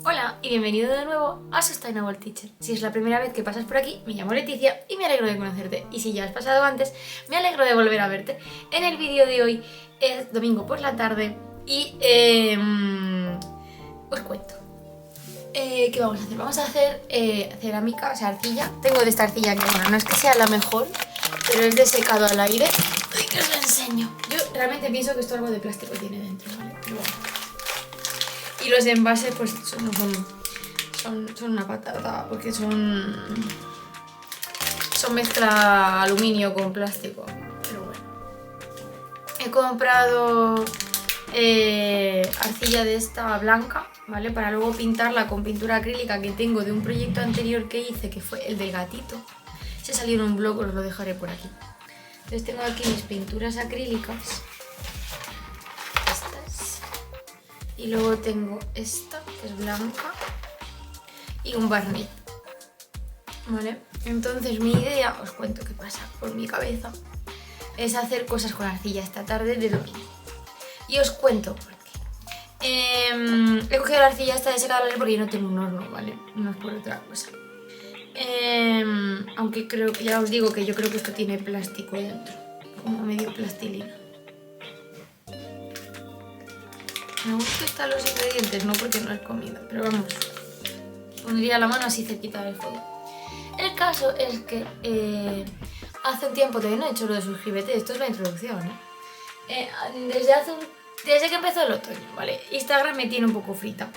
Hola y bienvenido de nuevo a Sustainable Teacher. Si es la primera vez que pasas por aquí, me llamo Leticia y me alegro de conocerte. Y si ya has pasado antes, me alegro de volver a verte. En el vídeo de hoy es domingo por la tarde y os cuento. ¿Qué vamos a hacer? Vamos a hacer cerámica, o sea, arcilla. Tengo de esta arcilla que, bueno, no es que sea la mejor, pero es de secado al aire. Ay, que os lo enseño. Yo realmente pienso que esto algo de plástico tiene dentro, ¿vale? Pero bueno. Y los envases pues son una patata porque son mezcla aluminio con plástico. Pero bueno. He comprado arcilla de esta blanca, ¿vale? Para luego pintarla con pintura acrílica que tengo de un proyecto anterior que hice, que fue el del gatito. Se salió en un blog, os lo dejaré por aquí. Entonces tengo aquí mis pinturas acrílicas. Y luego tengo esta, que es blanca, y un barniz, ¿vale? Entonces mi idea, os cuento qué pasa por mi cabeza, es hacer cosas con arcilla esta tarde de domingo. Y os cuento por qué. He cogido la arcilla esta de secado al aire porque yo no tengo un horno, ¿vale? No es por otra cosa. Aunque creo que, ya os digo que yo creo que esto tiene plástico dentro, como medio plastilina. Me gusta estar los ingredientes, no porque no he comido, pero vamos, pondría la mano así cerquita del fuego. El caso es que hace un tiempo, todavía no he hecho lo de suscríbete, esto es la introducción, ¿eh? Desde que empezó el otoño, ¿vale? Instagram me tiene un poco frita,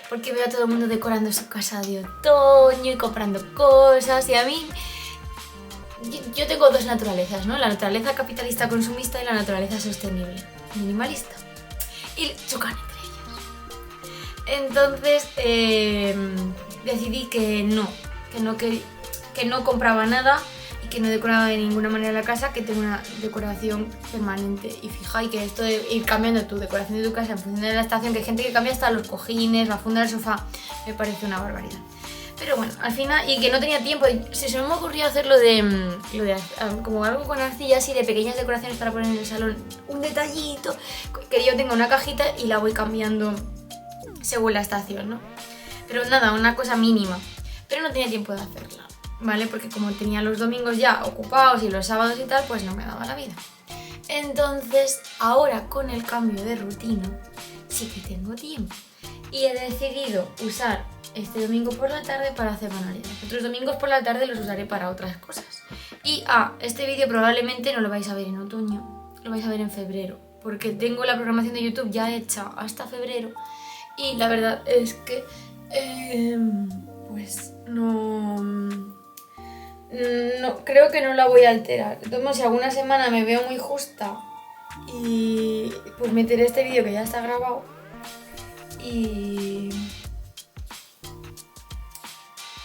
porque veo a todo el mundo decorando su casa de otoño y comprando cosas, y a mí... Yo tengo dos naturalezas, ¿no? La naturaleza capitalista consumista y la naturaleza sostenible, minimalista. Y chocan entre ellas. Entonces decidí que no compraba nada y que no decoraba de ninguna manera la casa, que tengo una decoración permanente y fija, y que esto de ir cambiando tu decoración de tu casa en función de la estación, que hay gente que cambia hasta los cojines, la funda del sofá, me parece una barbaridad. Pero bueno, al final, y que no tenía tiempo, se me ocurrió hacer lo de como algo con arcilla así, de pequeñas decoraciones para poner en el salón, un detallito, que yo tenga una cajita y la voy cambiando según la estación, ¿no? Pero nada, una cosa mínima, pero no tenía tiempo de hacerla, ¿vale? Porque como tenía los domingos ya ocupados y los sábados y tal, pues no me daba la vida. Entonces, ahora con el cambio de rutina, sí que tengo tiempo y he decidido usar este domingo por la tarde para hacer manualidades. Otros domingos por la tarde los usaré para otras cosas. Y este vídeo probablemente no lo vais a ver en otoño, lo vais a ver en febrero, porque tengo la programación de YouTube ya hecha hasta febrero y la verdad es que pues no creo que no la voy a alterar. Entonces, si alguna semana me veo muy justa y pues meteré este vídeo que ya está grabado y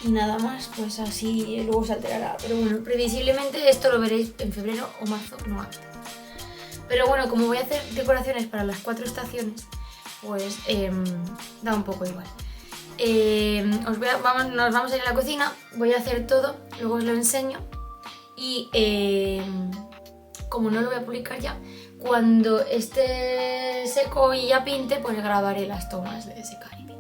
nada más, pues así luego se alterará. Pero bueno, previsiblemente esto lo veréis en febrero o marzo, no antes. Pero bueno, como voy a hacer decoraciones para las 4 estaciones, pues da un poco igual. Nos vamos a ir a la cocina, voy a hacer todo, luego os lo enseño. Y como no lo voy a publicar ya, cuando esté seco y ya pinte, pues grabaré las tomas de secar y pintar.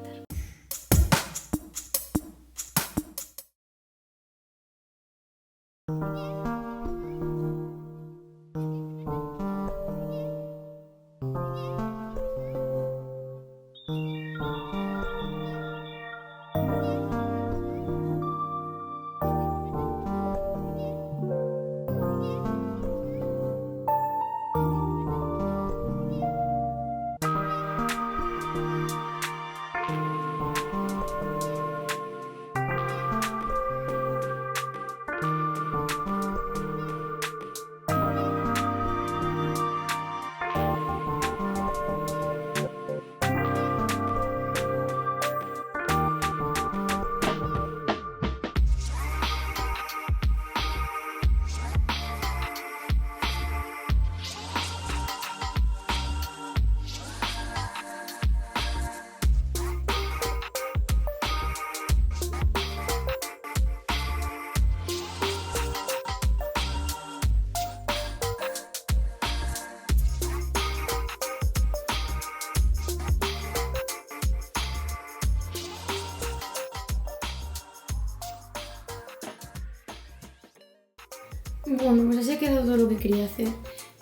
Bueno, pues así ha quedado todo lo que quería hacer.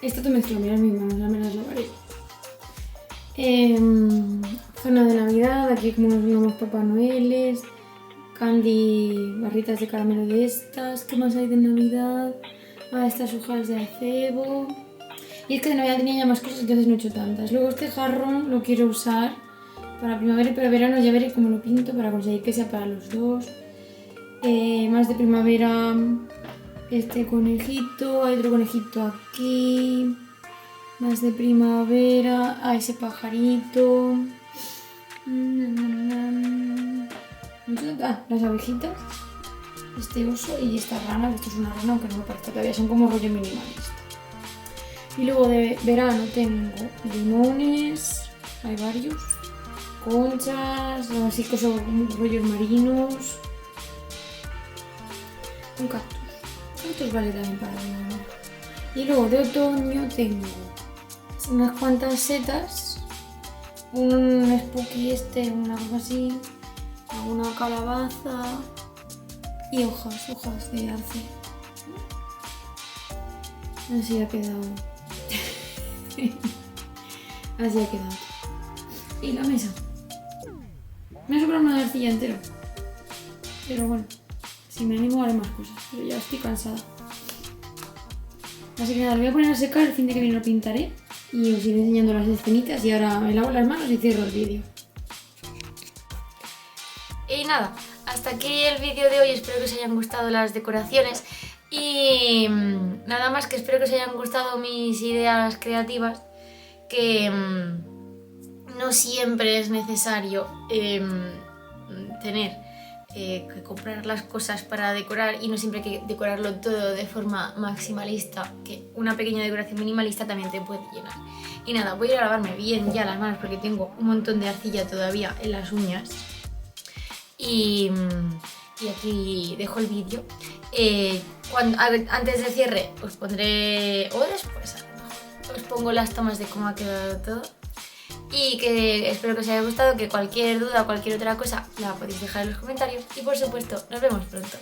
Esto te mezclo, mirad mis manos, ya me las lavaré. Zona de Navidad, aquí como nos llamamos Papá Noeles, candy, barritas de caramelo de estas. ¿Qué más hay de Navidad? Estas hojas de acebo. Y es que de Navidad tenía ya más cosas, entonces no he hecho tantas. Luego este jarrón lo quiero usar para primavera y para verano, ya veré cómo lo pinto para conseguir que sea para los dos. Más de primavera, este conejito, hay otro conejito aquí. Más de primavera, ese pajarito. Las abejitas. Este oso y esta rana, esto es una rana, aunque no me parece todavía, son como rollo minimalista. Y luego de verano tengo limones, hay varios, conchas, así cosas, rollos marinos, un cactus. Cactus vale también para verano. Y luego de otoño tengo unas cuantas setas, un spooky una cosa así, una calabaza y hojas de arce. Así ha quedado. Así ha quedado. Y la mesa. Me ha sobrado una arcilla entera. Pero bueno, si me animo haré más cosas. Pero ya estoy cansada. Así que nada, lo voy a poner a secar, el fin de que viene lo pintaré. Y os iré enseñando las escenitas y ahora me lavo las manos y cierro el vídeo. Y nada, hasta aquí el vídeo de hoy, espero que os hayan gustado las decoraciones. Y nada más, que espero que os hayan gustado mis ideas creativas, que no siempre es necesario tener que comprar las cosas para decorar y no siempre hay que decorarlo todo de forma maximalista, que una pequeña decoración minimalista también te puede llenar. Y nada, voy a ir a lavarme bien ya las manos porque tengo un montón de arcilla todavía en las uñas. Y aquí dejo el vídeo. Antes de cierre os pondré, o después a lo mejor, os pongo las tomas de cómo ha quedado todo. Y que espero que os haya gustado, que cualquier duda o cualquier otra cosa la podéis dejar en los comentarios. Y por supuesto, nos vemos pronto.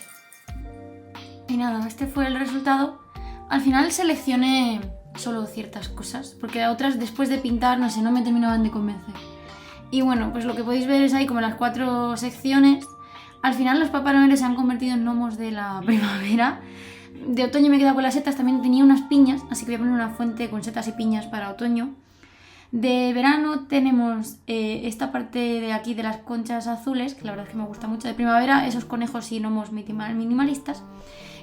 Y nada, este fue el resultado. Al final seleccioné solo ciertas cosas, porque otras después de pintar, no sé, no me terminaban de convencer. Y bueno, pues lo que podéis ver es ahí como las 4 secciones. Al final los Papá Noel se han convertido en gnomos de la primavera. De otoño me he quedado con las setas, también tenía unas piñas, así que voy a poner una fuente con setas y piñas para otoño. De verano tenemos esta parte de aquí de las conchas azules, que la verdad es que me gusta mucho. De primavera, esos conejos y gnomos minimalistas.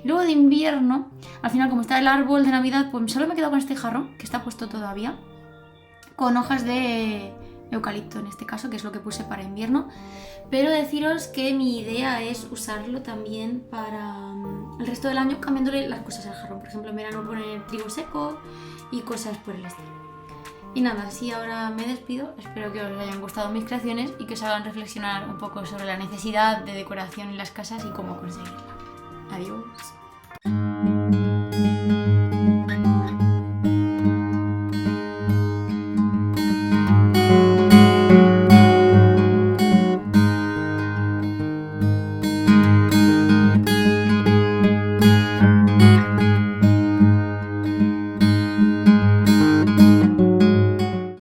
Y luego de invierno, al final como está el árbol de Navidad, pues solo me he quedado con este jarrón, que está puesto todavía, con hojas de eucalipto en este caso, que es lo que puse para invierno. Pero deciros que mi idea es usarlo también para el resto del año, cambiándole las cosas al jarrón. Por ejemplo, en verano poner trigo seco y cosas por el estilo. Y nada, así ahora me despido. Espero que os hayan gustado mis creaciones y que os hagan reflexionar un poco sobre la necesidad de decoración en las casas y cómo conseguirla. Adiós.